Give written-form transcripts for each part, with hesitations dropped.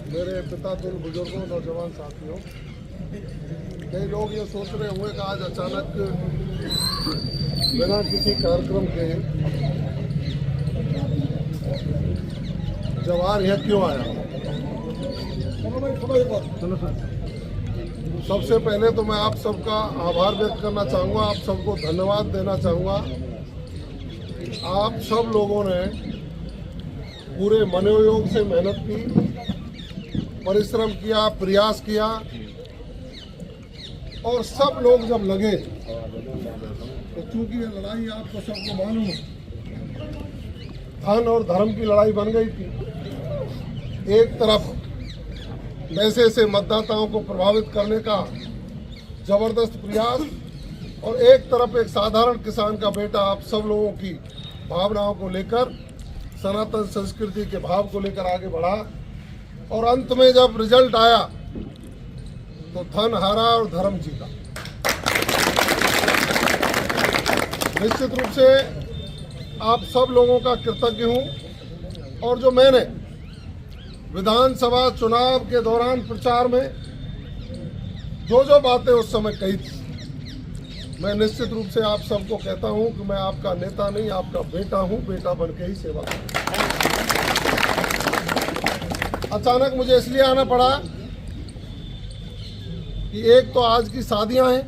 मेरे पिता तुल बुजुर्गों, नौजवान साथियों, कई लोग ये सोच रहे होंगे कि आज अचानक बिना किसी कार्यक्रम के जवाहर यहाँ क्यों आया। सबसे पहले तो मैं आप सबका आभार व्यक्त करना चाहूँगा, आप सबको धन्यवाद देना चाहूँगा। आप सब लोगों ने पूरे मनोयोग से मेहनत की, परिश्रम किया, प्रयास किया और सब लोग जब लगे तो चूंकि ये लड़ाई आपको सबको मालूम है, धन और धर्म की लड़ाई बन गई थी। एक तरफ पैसे से मतदाताओं को प्रभावित करने का जबरदस्त प्रयास और एक तरफ एक साधारण किसान का बेटा आप सब लोगों की भावनाओं को लेकर, सनातन संस्कृति के भाव को लेकर आगे बढ़ा और अंत में जब रिजल्ट आया तो धन हारा और धर्म जीता। निश्चित रूप से आप सब लोगों का कृतज्ञ हूं और जो मैंने विधानसभा चुनाव के दौरान प्रचार में जो बातें उस समय कही थी, मैं निश्चित रूप से आप सबको कहता हूं कि मैं आपका नेता नहीं, आपका बेटा हूं, बेटा बन के ही सेवा करूं। अचानक मुझे इसलिए आना पड़ा कि एक तो आज की शादियां हैं,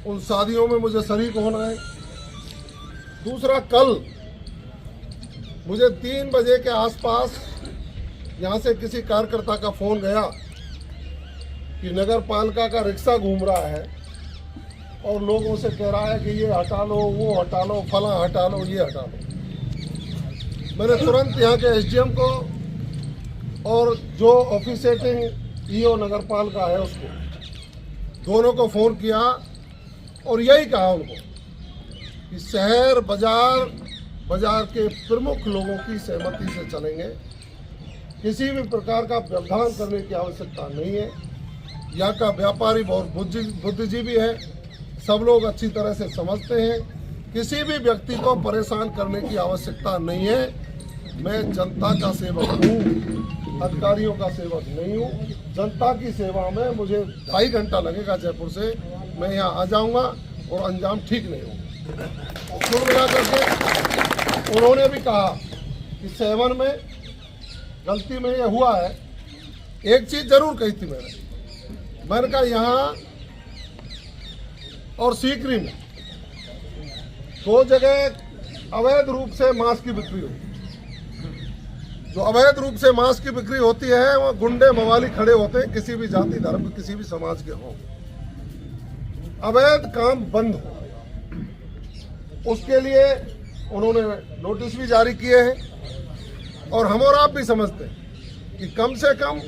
उन शादियों में मुझे शरीक होना है। दूसरा, कल मुझे 3 बजे के आसपास यहाँ से किसी कार्यकर्ता का फोन गया कि नगर पालिका का रिक्शा घूम रहा है और लोगों से कह रहा है कि ये हटा लो, वो हटा लो, फला हटा लो, ये हटा लो। मैंने तुरंत यहाँ के एसडीएम को और जो ऑफिसिएटिंग ईओ नगर पालिका है उसको, दोनों को फ़ोन किया और यही कहा उनको कि शहर बाजार के प्रमुख लोगों की सहमति से चलेंगे, किसी भी प्रकार का व्यवधान करने की आवश्यकता नहीं है। यहाँ का व्यापारी बहुत बुद्धिजीवी है, सब लोग अच्छी तरह से समझते हैं, किसी भी व्यक्ति को परेशान करने की आवश्यकता नहीं है। मैं जनता का सेवक हूँ, अधिकारियों का सेवक नहीं हूँ। जनता की सेवा में मुझे 2.5 घंटा लगेगा जयपुर से, मैं यहाँ आ जाऊँगा और अंजाम ठीक नहीं होगा। कुल मिलाकर के उन्होंने भी कहा कि 7 में गलती में ये हुआ है। एक चीज़ जरूर कही थी मैंने कहा यहाँ और सीकरी में 2 जगह अवैध रूप से मांस की बिक्री होती है। जो अवैध रूप से मांस की बिक्री होती है वो गुंडे मवाली खड़े होते हैं, किसी भी जाति धर्म किसी भी समाज के हों। अवैध काम बंद हो, उसके लिए उन्होंने नोटिस भी जारी किए हैं और हम और आप भी समझते हैं कि कम से कम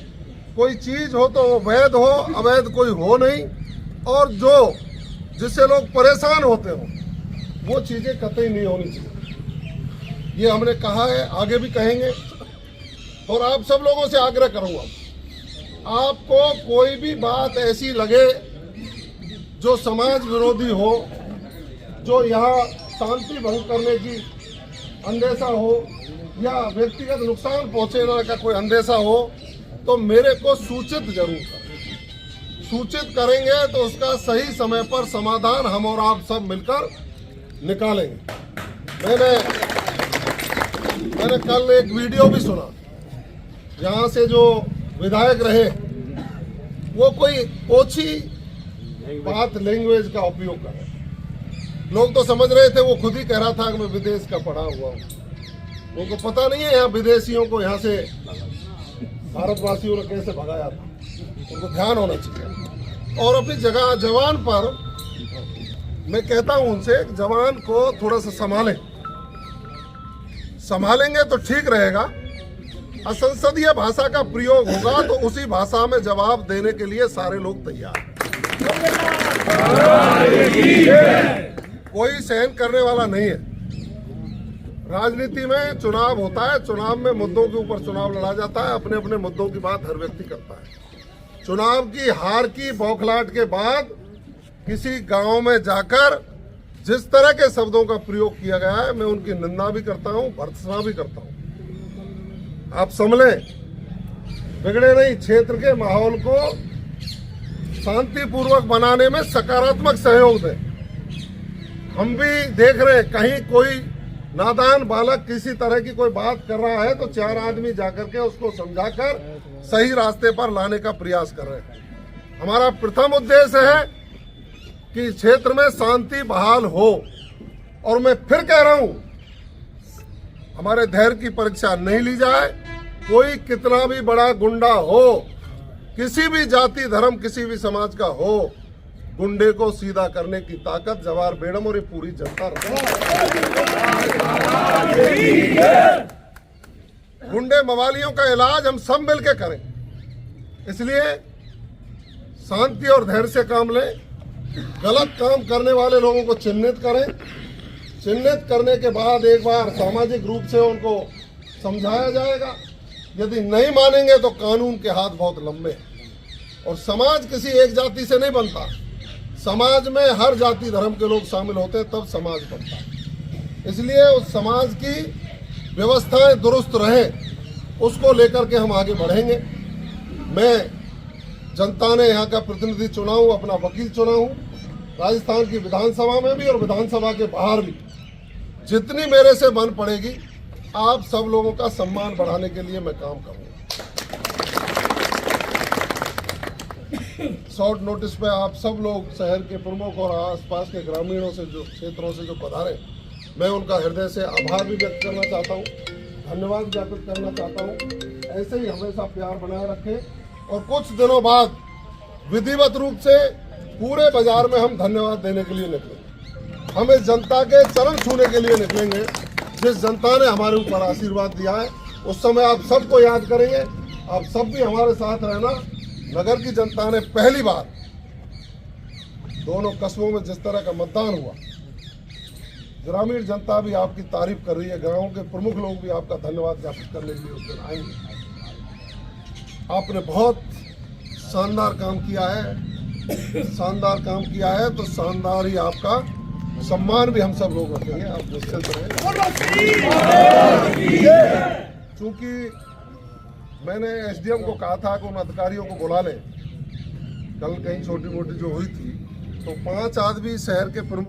कोई चीज़ हो तो वो वैध हो, अवैध कोई हो नहीं, और जो जिससे लोग परेशान होते हो वो चीज़ें कतई नहीं होनी चाहिए। ये हमने कहा है, आगे भी कहेंगे और आप सब लोगों से आग्रह करूंगा, आपको कोई भी बात ऐसी लगे जो समाज विरोधी हो, जो यहाँ शांति भंग करने की अंदेशा हो या व्यक्तिगत नुकसान पहुँचने का कोई अंदेशा हो, तो मेरे को सूचित जरूर करें। सूचित करेंगे तो उसका सही समय पर समाधान हम और आप सब मिलकर निकालेंगे। मैंने कल एक वीडियो भी सुना, जहाँ से जो विधायक रहे वो कोई ओछी बात लैंग्वेज का उपयोग कर रहे। लोग तो समझ रहे थे वो खुद ही कह रहा था कि मैं विदेश का पढ़ा हुआ हूँ। उनको पता नहीं है यहाँ विदेशियों को यहाँ से भारतवासियों ने कैसे भगाया था। उनको ध्यान होना चाहिए और अपनी जगह जवान पर मैं कहता हूँ उनसे, जवान को थोड़ा सा संभालेंगे तो ठीक रहेगा। असंसदीय भाषा का प्रयोग होगा तो उसी भाषा में जवाब देने के लिए सारे लोग तैयार हैं। कोई सहन करने वाला नहीं है। राजनीति में चुनाव होता है, चुनाव में मुद्दों के ऊपर चुनाव लड़ा जाता है, अपने अपने मुद्दों की बात हर व्यक्ति करता है। चुनाव की हार की बौखलाहट के बाद किसी गांव में जाकर जिस तरह के शब्दों का प्रयोग किया गया है, मैं उनकी निंदा भी करता हूं, भर्त्सना भी करता हूं। आप समझें बिगड़े नहीं, क्षेत्र के माहौल को शांतिपूर्वक बनाने में सकारात्मक सहयोग दें। हम भी देख रहे हैं कहीं कोई नादान बालक किसी तरह की कोई बात कर रहा है तो 4 आदमी जाकर के उसको समझाकर सही रास्ते पर लाने का प्रयास कर रहे हैं। हमारा प्रथम उद्देश्य है कि क्षेत्र में शांति बहाल हो। और मैं फिर कह रहा हूं, हमारे धैर्य की परीक्षा नहीं ली जाए। कोई कितना भी बड़ा गुंडा हो, किसी भी जाति धर्म किसी भी समाज का हो, गुंडे को सीधा करने की ताकत जवाहर बेगम और ये पूरी जनता रखे। गुंडे मवालियों का इलाज हम सब मिलकर करें। इसलिए शांति और धैर्य से काम लें। गलत काम करने वाले लोगों को चिन्हित करें। चिन्हित करने के बाद एक बार सामाजिक रूप से उनको समझाया जाएगा। यदि नहीं मानेंगे तो कानून के हाथ बहुत लंबे हैं। और समाज किसी एक जाति से नहीं बनता। समाज में हर जाति धर्म के लोग शामिल होते हैं तब समाज बनता है। इसलिए उस समाज की व्यवस्थाएं दुरुस्त रहें, उसको लेकर के हम आगे बढ़ेंगे। मैं जनता ने यहाँ का प्रतिनिधि चुना हूँ, अपना वकील चुना हूँ। राजस्थान की विधानसभा में भी और विधानसभा के बाहर भी जितनी मेरे से बन पड़ेगी, आप सब लोगों का सम्मान बढ़ाने के लिए मैं काम करूँगा। शॉर्ट नोटिस पे आप सब लोग शहर के प्रमुख और आसपास के ग्रामीणों से जो क्षेत्रों से जो पधारे, मैं उनका हृदय से आभार भी व्यक्त करना चाहता हूँ, धन्यवाद ज्ञापित करना चाहता हूँ। ऐसे ही हमेशा प्यार बनाए रखें। और कुछ दिनों बाद विधिवत रूप से पूरे बाजार में हम धन्यवाद देने के लिए निकलेंगे। हम इस जनता के चरण छूने के लिए निकलेंगे जिस जनता ने हमारे ऊपर आशीर्वाद दिया है। उस समय आप सबको याद करेंगे। आप सब भी हमारे साथ रहना। नगर की जनता ने पहली बार दोनों कस्बों में जिस तरह का मतदान हुआ, ग्रामीण जनता भी आपकी तारीफ कर रही है। गांवों के प्रमुख लोग भी आपका धन्यवाद ज्ञापित करने के लिए उस दिन आएंगे। आपने बहुत शानदार काम किया है, शानदार काम किया है, तो शानदार ही आपका सम्मान भी हम सब लोग रखेंगे। आप निश्चिंत रहें। चूंकि मैंने एसडीएम को कहा था कि उन अधिकारियों को बुला लें, कल कहीं छोटी मोटी जो हुई थी तो 5 आदमी शहर के प्रमुख